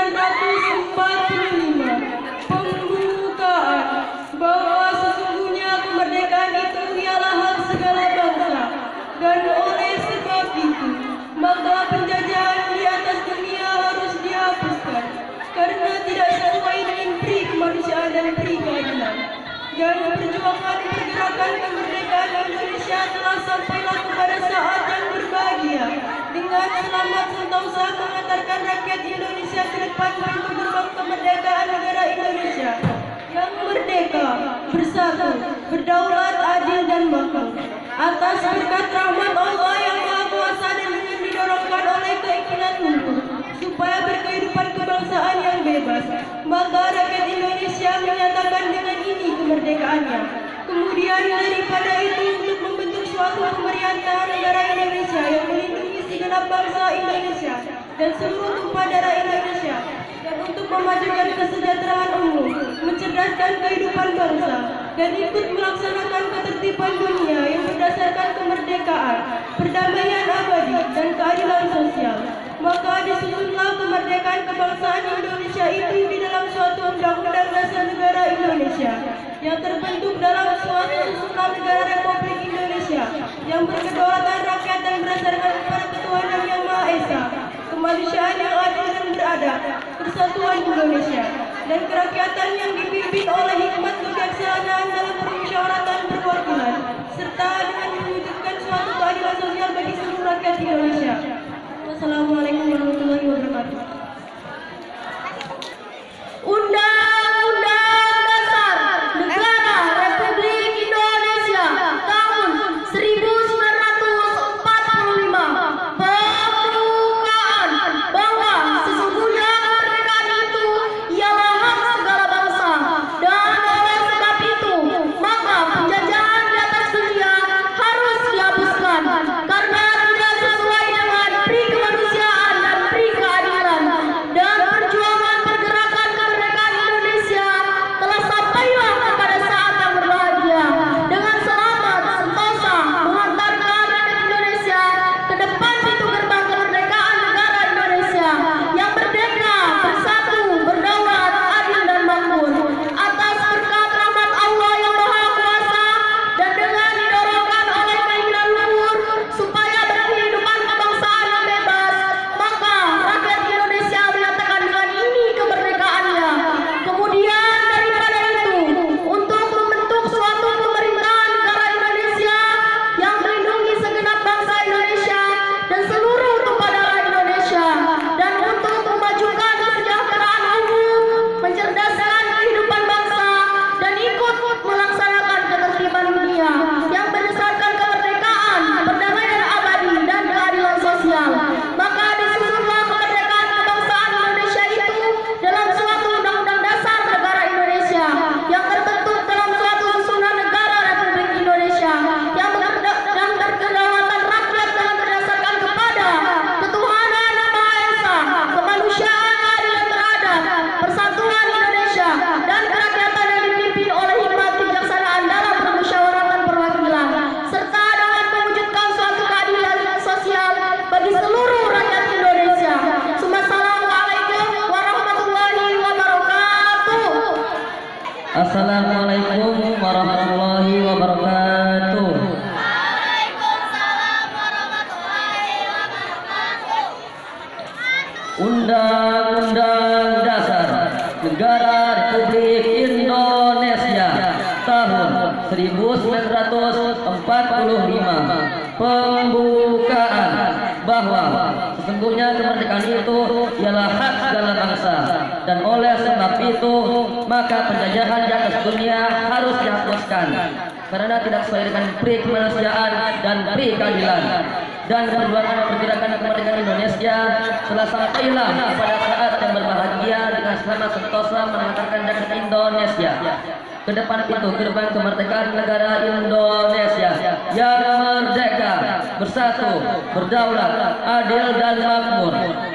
1945. Pembukaan bahwa sesungguhnya kemerdekaan itu ialah hak segala bangsa, dan oleh sebab itu maka penjajahan di atas dunia harus dihapuskan karena tidak sesuai dengan pri kemanusiaan dan pri keadilan. Dan perjuangan pergerakan kemerdekaan Indonesia telah sampailah kepada saat yang berbahagia dengan selamat sentosa mengantarkan rakyat Indonesia ke depan pintu gerbang kemerdekaan negara Indonesia yang merdeka, bersatu, berdaulat, adil dan makmur. Atas berkat rahmat Allah yang Maha Kuasa dan dengan didorongkan oleh keinginan untuk supaya berkehidupan kebangsaan yang bebas, maka rakyat Indonesia menyatakan dengan ini kemerdekaannya. Kemudian daripada itu untuk membentuk suatu pemerintahan negara Indonesia yang melindungi segenap bangsa Indonesia dan seluruh tumpah darah Indonesia, dan untuk memajukan kesejahteraan umum, mencerdaskan kehidupan bangsa, dan ikut melaksanakan ketertiban dunia yang berdasarkan kemerdekaan, perdamaian abadi, dan keadilan sosial. Maka disusunlah kemerdekaan kebangsaan Indonesia itu di dalam suatu undang-undang dasar negara Indonesia yang terbentuk dalam suatu susunan negara Republik Indonesia yang berkedaulatan rakyat dan berdasarkan kepada ketuhanan yang Maha Esa, kemanusiaan yang adil dan beradab, persatuan Indonesia, dan kerakyatan yang dipimpin oleh hikmat kebijaksanaan dalam permusyawaratan perwakilan, serta dengan mewujudkan suatu keadilan sosial bagi seluruh rakyat Indonesia. Wassalamualaikum warahmatullahi wabarakatuh. Undang-Undang Dasar Negara Republik Indonesia tahun 1945 pembukaan bahwa sesungguhnya kemerdekaan itu ialah hak segala bangsa, dan oleh sebab itu maka penjajahan di atas dunia harus dihapuskan karena tidak sesuai dengan pri kemanusiaan dan pri keadilan. Dan perjuangan pergerakan kemerdekaan Indonesia telah sampailah kepada saat yang berbahagia dengan selamat sentosa mengantarkan rakyat Indonesia ke depan pintu gerbang kemerdekaan negara Indonesia yang merdeka, bersatu, berdaulat, adil dan makmur. Atas berkat rahmat Allah yang Maha Kuasa dan dengan didorongkan oleh keinginan luhur supaya berkehidupan kebangsaan yang bebas, maka rakyat Indonesia menyatakan dengan ini kemerdekaannya. Kemudian daripada itu untuk membentuk suatu pemerintahan negara Indonesia yang melindungi segenap bangsa Indonesia dan seluruh tumpah darah Indonesia, dan untuk memajukan kesejahteraan umum, mencerdaskan kehidupan bangsa, dan ikut melaksanakan ketertiban dunia yang berdasarkan kemerdekaan, perdamaian abadi, dan keadilan sosial. Maka disusunlah kemerdekaan kebangsaan Indonesia itu dalam suatu undang-undang dasar negara Indonesia yang terbentuk dalam suatu susunan negara Republik Indonesia yang berkedaulatan rakyat dengan berdasarkan kepada ketuhanan yang Maha Esa, kemanusiaan yang adil dan beradab, persatuan Indonesia, dan kerakyatan yang dipimpin oleh hikmat kebijaksanaan dalam permusyawaratan perwakilan, serta dengan mewujudkan suatu keadilan sosial bagi seluruh rakyat Indonesia. Assalamualaikum warahmatullahi wabarakatuh. Assalamualaikum warahmatullahi wabarakatuh. Undang-Undang Dasar Negara Republik Indonesia tahun 1945 pembukaan bahwa sesungguhnya kemerdekaan itu ialah hak segala bangsa, dan oleh sebab itu maka penjajahan di atas dunia harus dihapuskan karena tidak sesuai dengan pri kemanusiaan dan pri keadilan. Dan perjuangan pergerakan kemerdekaan Indonesia telah sampailah pada saat yang berbahagia dengan selamat sentosa mengantarkan rakyat Indonesia ke depan pintu gerbang kemerdekaan negara Indonesia yang merdeka, bersatu, berdaulat, adil dan makmur.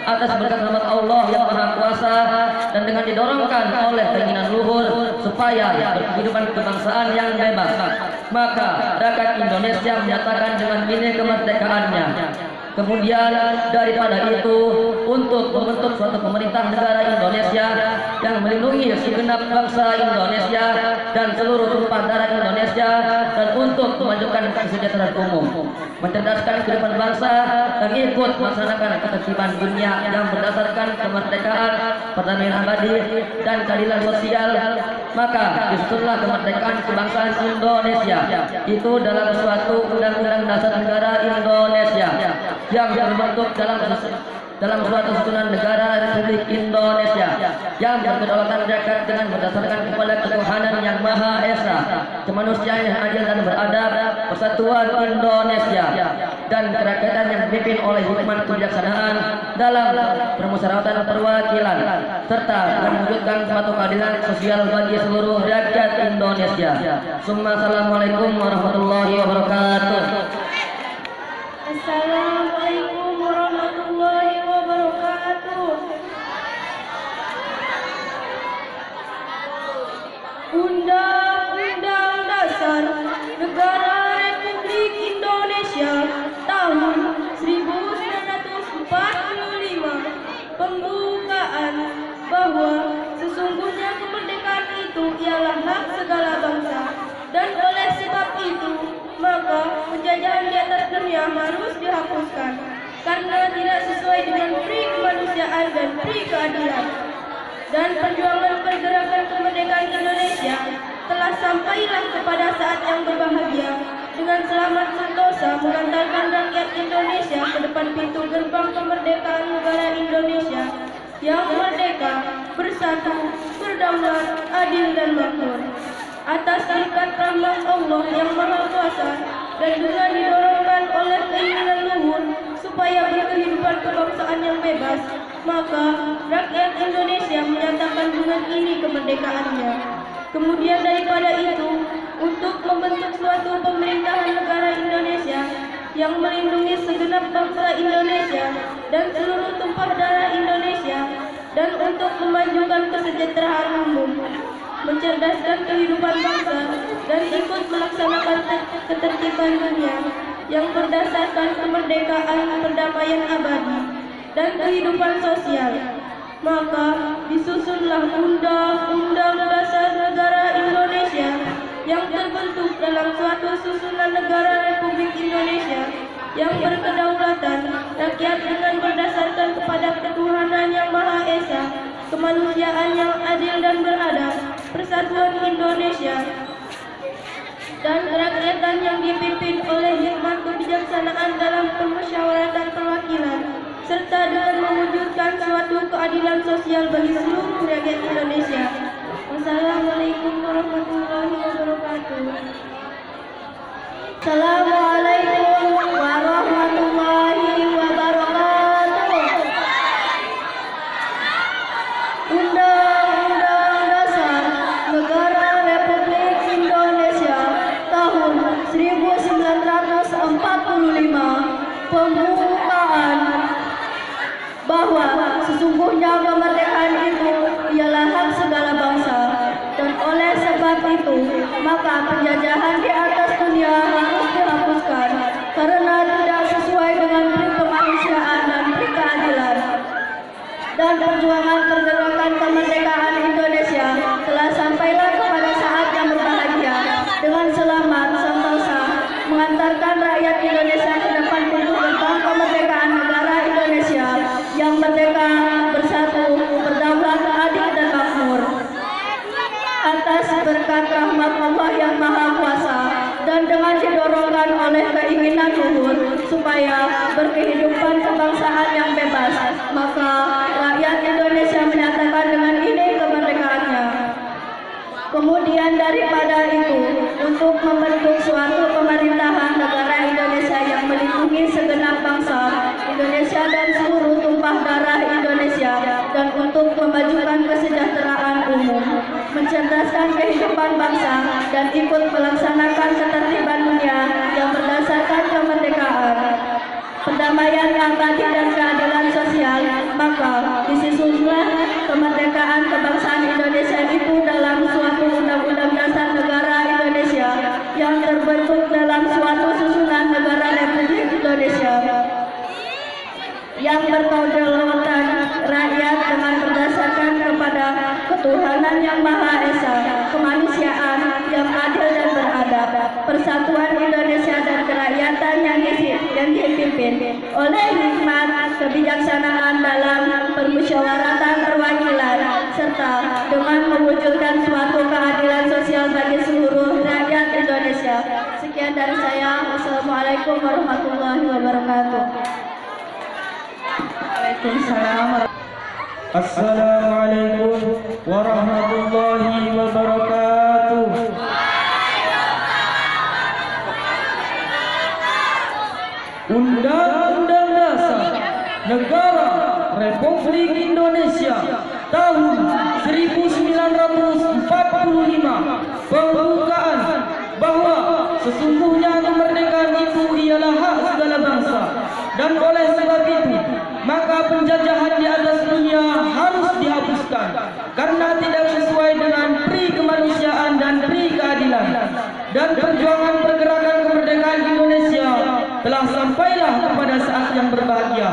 Atas berkat rahmat Allah yang Maha Kuasa dan dengan didorongkan oleh keinginan luhur supaya berkehidupan kebangsaan yang bebas, maka rakyat Indonesia menyatakan dengan ini kemerdekaannya. Kemudian daripada itu, untuk membentuk suatu pemerintah negara Indonesia yang melindungi segenap bangsa Indonesia dan seluruh tumpah darah Indonesia, dan untuk memajukan kesejahteraan umum, mencerdaskan kehidupan bangsa, dan ikut melaksanakan ketertiban dunia yang berdasarkan kemerdekaan, perdamaian abadi, dan keadilan sosial. Maka disusunlah kemerdekaan kebangsaan Indonesia itu dalam suatu undang-undang dasar negara Indonesia yang terbentuk dalam suatu susunan negara Republik Indonesia yang berkedaulatan rakyat dengan berdasarkan kepada ketuhanan yang Maha Esa, kemanusiaan yang adil dan beradab, persatuan Indonesia, dan kerakyatan yang dipimpin oleh hikmat kebijaksanaan dalam permusyawaratan perwakilan, serta mewujudkan suatu keadilan sosial bagi seluruh rakyat Indonesia. Assalamualaikum warahmatullahi wabarakatuh. Assalamualaikum warahmatullahi wabarakatuh. Undang-Undang Dasar Negara Republik Indonesia tahun 1945 pembukaan bahwa sesungguhnya kemerdekaan itu ialah hak segala bangsa, dan oleh sebab itu maka penjajahan di atas dunia harus dihapuskan karena tidak sesuai dengan pri kemanusiaan dan pri keadilan. Dan perjuangan pergerakan kemerdekaan Indonesia telah sampailah kepada saat yang berbahagia dengan selamat sentosa mengantarkan rakyat Indonesia ke depan pintu gerbang kemerdekaan negara Indonesia yang merdeka, bersatu, berdaulat, adil dan makmur. Atas berkat rahmat Allah yang Maha Kuasa dan dengan didorongkan oleh keinginan luhur supaya berkehidupan kebangsaan yang bebas, maka rakyat Indonesia menyatakan dengan ini kemerdekaannya. Kemudian daripada itu, untuk membentuk suatu pemerintahan negara Indonesia yang melindungi segenap bangsa Indonesia dan seluruh tumpah darah Indonesia, dan untuk memajukan kesejahteraan umum, mencerdaskan kehidupan bangsa, dan ikut melaksanakan ketertiban dunia yang berdasarkan kemerdekaan, perdamaian abadi, dan kehidupan sosial. Maka disusunlah Undang-Undang Dasar Negara Indonesia yang terbentuk dalam suatu susunan negara Republik Indonesia yang berkedaulatan rakyat dengan berdasarkan kepada ketuhanan yang Maha Esa, kemanusiaan yang adil dan beradab, persatuan Indonesia, dan kerakyatan yang dipimpin oleh hikmat kebijaksanaan dalam permusyawaratan perwakilan, serta dengan mewujudkan suatu keadilan sosial bagi seluruh rakyat Indonesia. Wassalamualaikum warahmatullahi wabarakatuh. Assalamualaikum warahmatullahi wabarakatuh. Undang-Undang Dasar Negara Republik Indonesia tahun 1945 pembukaan bahwa sesungguhnya kemerdekaan itu ialah hak segala bangsa, dan oleh sebab itu maka penjajahan di atas dunia harus dihapuskan karena tidak sesuai dengan pri kemanusiaan dan pri keadilan. Dan perjuangan pergerakan kemerdekaan Indonesia telah sampailah kepada saat yang berbahagia dengan selamat sentosa mengantarkan rakyat Indonesia ke depan pintu gerbang kemerdekaan negara Indonesia yang merdeka, bersatu, berdaulat, adil dan makmur. Atas berkat rahmat Allah yang Maha Kuasa dan dengan didorongkan oleh keinginan luhur supaya berkehidupan kebangsaan yang bebas, maka rakyat Indonesia menyatakan dengan ini kemerdekaannya. Kemudian daripada itu, untuk membentuk suatu pemerintahan negara Indonesia yang melindungi segenap bangsa Indonesia dan seluruh tumpah darah Indonesia, dan untuk memajukan kesejahteraan umum, mencerdaskan kehidupan bangsa, dan ikut melaksanakan ketertiban dunia yang berdasarkan kemerdekaan, perdamaian abadi dan keadilan sosial, maka disusunlah kemerdekaan kebangsaan Indonesia itu dalam suatu undang-undang dasar negara Indonesia yang terbentuk dalam suatu susunan negara Republik Indonesia Yang Maha Esa, kemanusiaan yang adil dan beradab, persatuan Indonesia dan kerakyatan yang dipimpin oleh hikmat kebijaksanaan dalam permusyawaratan perwakilan serta dengan mewujudkan suatu keadilan sosial bagi seluruh rakyat Indonesia. Sekian dari saya. Wassalamualaikum warahmatullahi wabarakatuh. Waalaikumsalam. Assalamualaikum warahmatullahi wabarakatuh. Undang-Undang Dasar Negara Republik Indonesia tahun 1945 pembukaan bahwa sesungguhnya kemerdekaan itu ialah hak segala bangsa, dan oleh sebab itu maka penjajahan di atas dunia harus dihapuskan karena tidak sesuai dengan pri kemanusiaan dan pri keadilan. Dan perjuangan pergerakan kemerdekaan Indonesia telah sampailah kepada saat yang berbahagia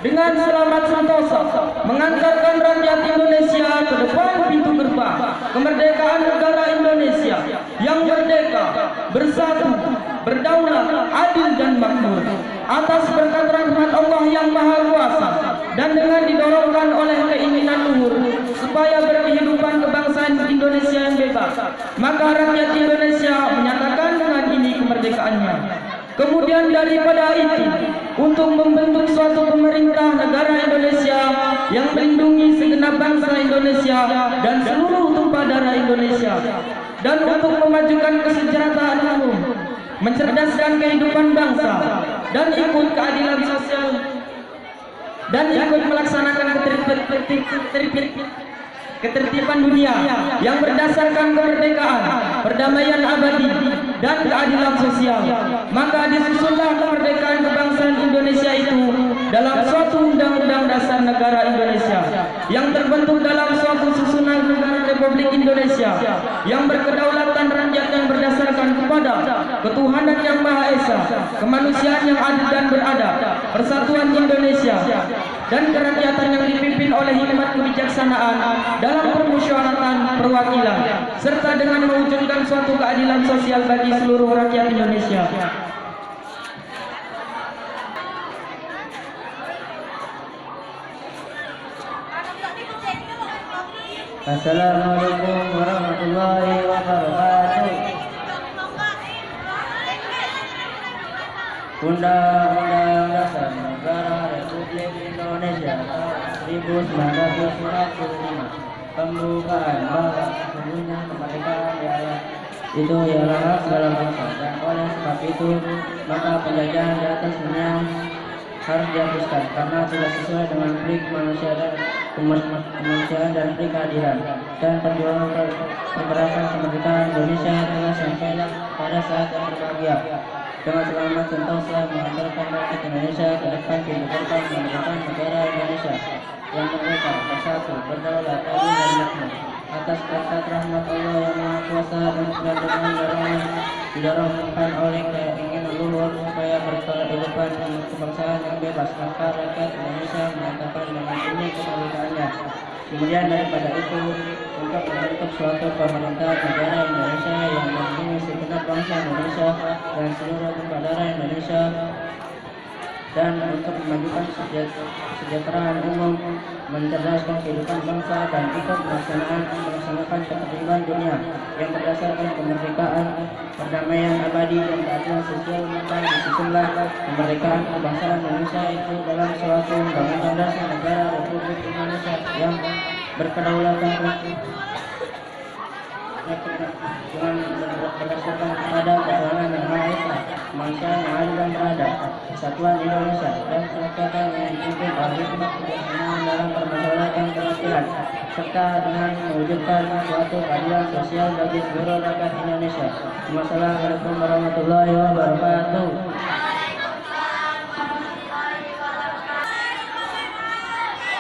dengan selamat sentosa mengantarkan rakyat Indonesia ke depan pintu gerbang kemerdekaan negara Indonesia yang merdeka, bersatu, berdaulat, adil dan makmur atas berkat rahmat Allah yang Maha Kuasa, dan dengan didorongkan oleh keinginan luhur supaya berkehidupan kebangsaan Indonesia yang bebas, maka rakyat Indonesia menyatakan dengan ini kemerdekaannya. Kemudian daripada itu, untuk membentuk suatu pemerintah negara Indonesia yang melindungi segenap bangsa Indonesia dan seluruh tumpah darah Indonesia, dan untuk memajukan kesejahteraan umum, mencerdaskan kehidupan bangsa, dan ikut keadilan sosial, dan ikut melaksanakan ketertiban dunia yang berdasarkan kemerdekaan, perdamaian abadi, dan keadilan sosial. Maka disusunlah kemerdekaan kebangsaan Indonesia itu dalam suatu undang-undang dasar negara Indonesia yang terbentuk dalam suatu susunan negara Republik Indonesia yang berkedaulatan rakyat yang berdasarkan kepada ketuhanan yang Maha Esa, kemanusiaan yang adil dan beradab, persatuan Indonesia, dan kerakyatan yang dipimpin oleh hikmat kebijaksanaan dalam permusyawaratan perwakilan, serta dengan mewujudkan suatu keadilan sosial bagi seluruh rakyat Indonesia. Assalamualaikum warahmatullahi wabarakatuh. Undang-Undang Dasar Negara Republik Indonesia tahun 1945 pembukaan bahwa sesungguhnya kemerdekaan itu ialah hak segala bangsa, dan oleh sebab itu maka penjajahan di atas dunia harus dihapuskan karena tidak sesuai dengan pri kemanusiaan dan pri keadilan. Dan perjuangan pergerakan kemerdekaan Indonesia telah sampailah pada saat yang berbahagia dengan selamat sentosa mengantarkan rakyat Indonesia ke depan pintu gerbang kemerdekaan negara Indonesia yang merdeka, bersatu, berdaulat, adil dan makmur atas berkat rahmat Allah yang Maha Kuasa, dan dengan dorongan didorongkan oleh keinginan luhur supaya berkehidupan kebangsaan yang bebas, maka rakyat Indonesia menyatakan dengan ini kemerdekaannya. Kemudian daripada itu, untuk membentuk suatu pemerintah negara Indonesia yang melindungi segenap bangsa Indonesia dan seluruh tumpah darah Indonesia, dan untuk memajukan kesejahteraan umum, mencerdaskan kehidupan bangsa, dan ikut melaksanakan ketertiban dunia yang berdasarkan kemerdekaan, perdamaian abadi, dan keadilan sosial. Maka disusunlah kemerdekaan kebangsaan Indonesia itu dalam suatu undang-undang dasar negara Republik Indonesia yang berkedaulatan dengan berdasarkan kepada ketuhanan yang Maha Esa, kemanusiaan yang adil dan beradab, persatuan Indonesia, dan kerakyatan yang dipimpin oleh hikmat kebijaksanaan dalam permusyawaratan perwakilan, serta dengan mewujudkan suatu keadilan sosial bagi seluruh rakyat Indonesia. Wassalamualaikum warahmatullahi wabarakatuh.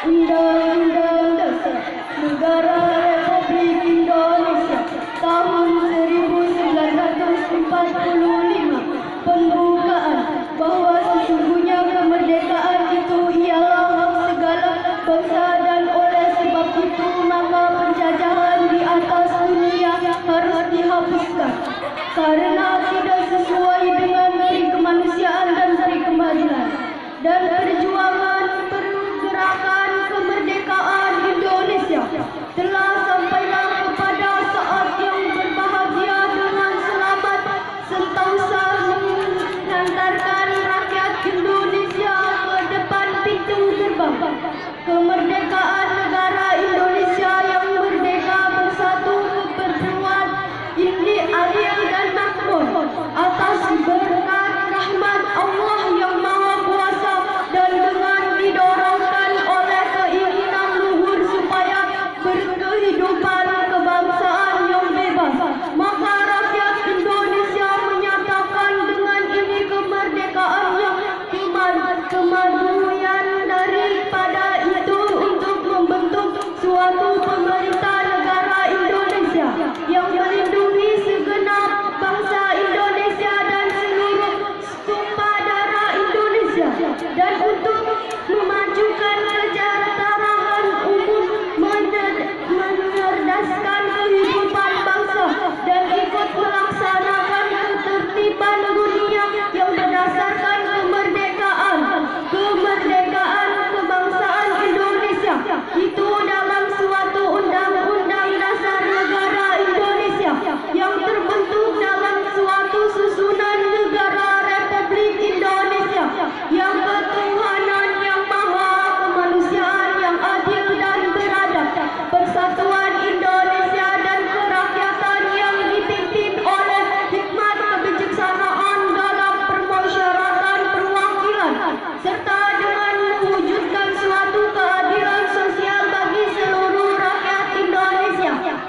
Undang-Undang Dasar Negara Republik Indonesia tahun 1945 pembukaan bahwa sesungguhnya kemerdekaan itu ialah hak segala bangsa, dan oleh sebab itu maka penjajahan di atas karena